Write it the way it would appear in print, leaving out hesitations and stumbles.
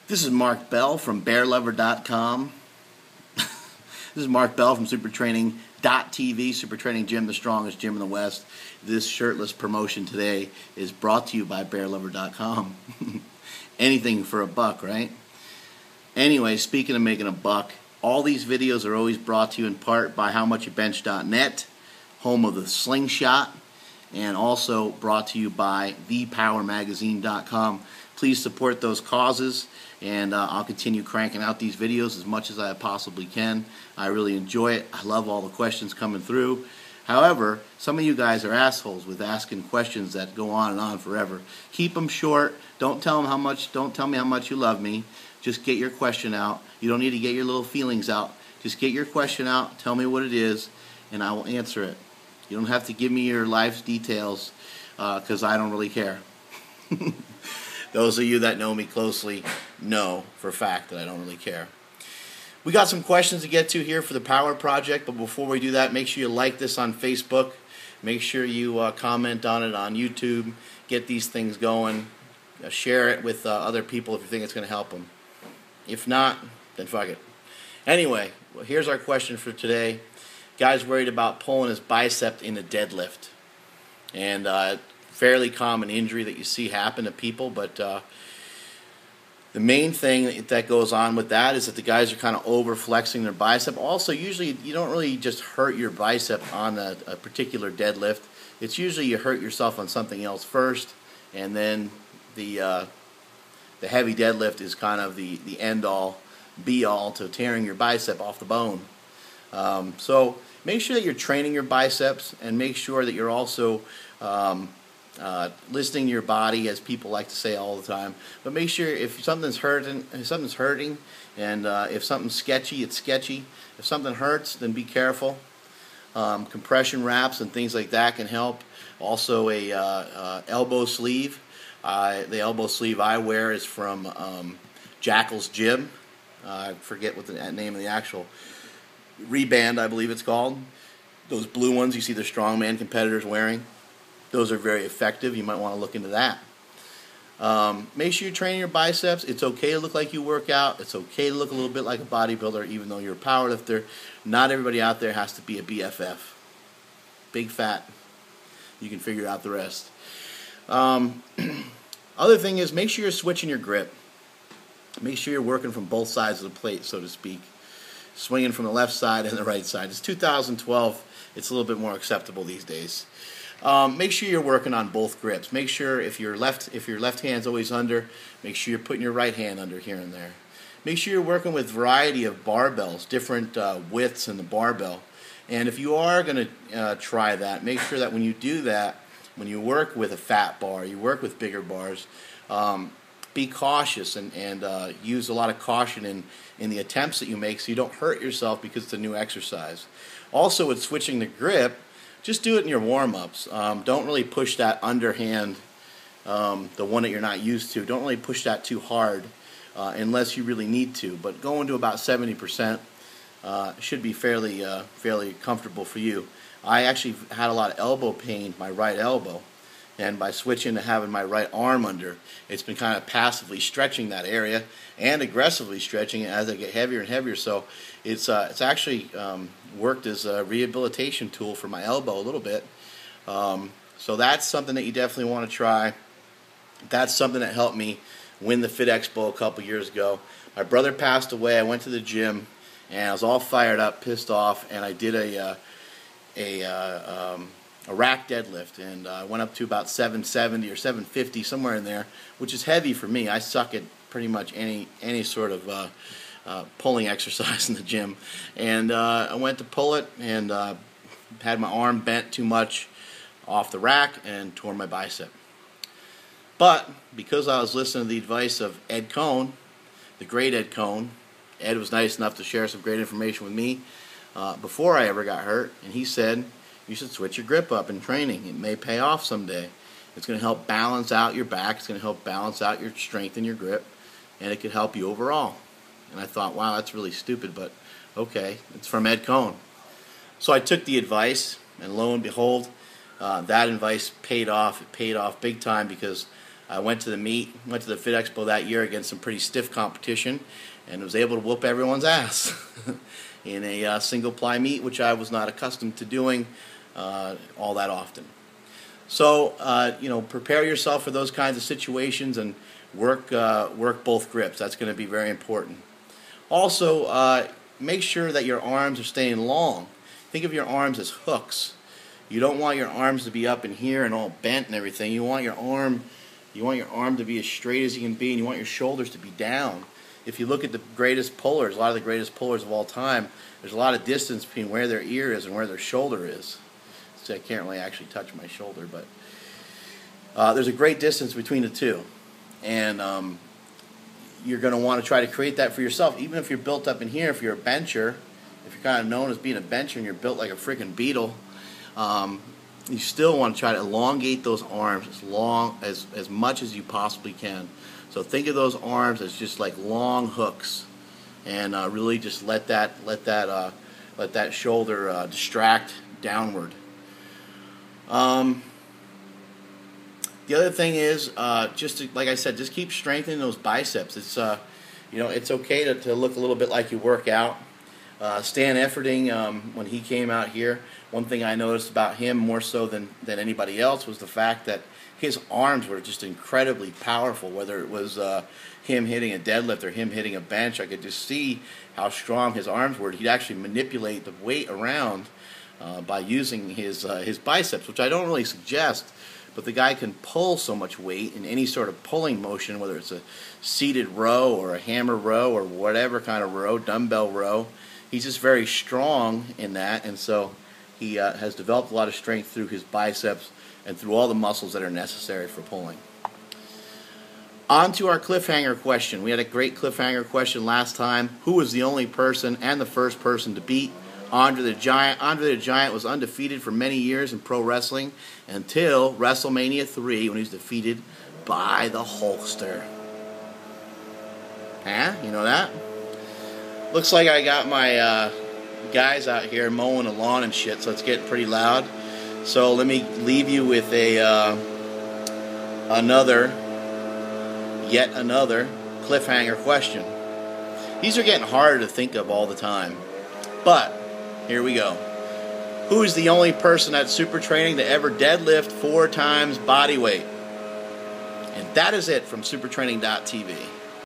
This is Mark Bell from BearLover.com. This is Mark Bell from SuperTraining.tv, Super Training Gym, the strongest gym in the West. This shirtless promotion today is brought to you by BearLover.com. Anything for a buck, right? Anyway, speaking of making a buck, all these videos are always brought to you in part by HowMuchYouBench.net, home of the Slingshot, and also brought to you by ThePowerMagazine.com. Please support those causes, and I'll continue cranking out these videos as much as I possibly can. I really enjoy it. I love all the questions coming through. However, some of you guys are assholes with asking questions that go on and on forever. Keep them short. Don't tell me how much you love me. Just get your question out. You don't need to get your little feelings out. Just get your question out. Tell me what it is, and I will answer it. You don't have to give me your life's details because I don't really care. Those of you that know me closely know for a fact that I don't really care. We got some questions to get to here for the Power Project, but before we do that, make sure you like this on Facebook. Make sure you comment on it on YouTube. Get these things going. Share it with other people if you think it's going to help them. If not, then fuck it. Anyway, well, here's our question for today. Guy's worried about pulling his bicep in a deadlift. And fairly common injury that you see happen to people, but the main thing that goes on with that is that the guys are kind of over flexing their bicep. Also, usually you don't really just hurt your bicep on a particular deadlift. It's usually you hurt yourself on something else first, and then the heavy deadlift is kind of the end-all, be-all to tearing your bicep off the bone. So make sure that you're training your biceps, and make sure that you're also listening to your body, as people like to say all the time. But make sure if something's hurting, and if something's sketchy, it's sketchy. If something hurts, then be careful. Compression wraps and things like that can help. Also, a elbow sleeve. The elbow sleeve I wear is from Jackal's Gym. I forget what the name of the actual reband, I believe it's called. Those blue ones you see the strongman competitors wearing. Those are very effective. You might want to look into that. Make sure you're training your biceps. It's okay to look like you work out. It's okay to look a little bit like a bodybuilder, even though you're a powerlifter. Not everybody out there has to be a BFF. Big fat. You can figure out the rest. Other thing is, make sure you're switching your grip. Make sure you're working from both sides of the plate, so to speak. Swinging from the left side and the right side. It's 2012. It's a little bit more acceptable these days. Make sure you're working on both grips. Make sure if your left hand's always under, make sure you're putting your right hand under here and there. Make sure you're working with variety of barbells, different widths in the barbell. And if you are going to try that, make sure that when you do that, when you work with a fat bar, you work with bigger bars, be cautious and use a lot of caution in the attempts that you make so you don't hurt yourself because it's a new exercise. Also, with switching the grip, just do it in your warm-ups. Don't really push that underhand, the one that you're not used to. Don't really push that too hard unless you really need to. But going to about 70% should be fairly comfortable for you. I actually had a lot of elbow pain, my right elbow, and by switching to having my right arm under, it's been kind of passively stretching that area and aggressively stretching it as I get heavier and heavier. So it's actually worked as a rehabilitation tool for my elbow a little bit. So that's something that you definitely want to try. That's something that helped me win the Fit Expo a couple years ago. My brother passed away. I went to the gym, and I was all fired up, pissed off, and I did a rack deadlift, and I went up to about 770 or 750, somewhere in there, which is heavy for me. I suck at pretty much any sort of pulling exercise in the gym, and I went to pull it and had my arm bent too much off the rack and tore my bicep. But because I was listening to the advice of Ed Cohn, the great Ed Cohn, Ed was nice enough to share some great information with me before I ever got hurt, and he said, you should switch your grip up in training. It may pay off someday. It's going to help balance out your back. It's going to help balance out your strength in your grip, and it could help you overall. And I thought, wow, that's really stupid, but okay, it's from Ed Cohn. So I took the advice, and lo and behold, that advice paid off. It paid off big time because I went to the meet, went to the Fit Expo that year against some pretty stiff competition, and was able to whoop everyone's ass in a single ply meet, which I was not accustomed to doing all that often. So prepare yourself for those kinds of situations and work both grips. That's going to be very important. Also, make sure that your arms are staying long. Think of your arms as hooks. You don't want your arms to be up in here and all bent and everything. You want your arm to be as straight as you can be, and you want your shoulders to be down. If you look at the greatest pullers, a lot of the greatest pullers of all time, there's a lot of distance between where their ear is and where their shoulder is. So I can't really actually touch my shoulder, but there's a great distance between the two. And you're going to want to try to create that for yourself. Even if you're built up in here, if you're a bencher, if you're kind of known as being a bencher and you're built like a freaking beetle, you still want to try to elongate those arms as much as you possibly can. So think of those arms as just like long hooks, and really just let that shoulder distract downward. The other thing is like I said, just keep strengthening those biceps. It's it's okay to look a little bit like you work out. Stan Efferding, when he came out here, one thing I noticed about him more so than anybody else was the fact that his arms were just incredibly powerful. Whether it was him hitting a deadlift or him hitting a bench, I could just see how strong his arms were. He'd actually manipulate the weight around by using his biceps, which I don't really suggest, but the guy can pull so much weight in any sort of pulling motion, whether it's a seated row or a hammer row or whatever kind of row, dumbbell row. He's just very strong in that, and so he has developed a lot of strength through his biceps and through all the muscles that are necessary for pulling. On to our cliffhanger question. We had a great cliffhanger question last time. Who was the only person and the first person to beat Andre the Giant? Andre the Giant was undefeated for many years in pro wrestling until WrestleMania 3, when he was defeated by the Hulkster. Huh? You know that? Looks like I got my guys out here mowing the lawn and shit, so it's getting pretty loud. So let me leave you with yet another cliffhanger question. These are getting harder to think of all the time, but here we go. Who is the only person at Super Training to ever deadlift 4 times body weight? And that is it from supertraining.tv.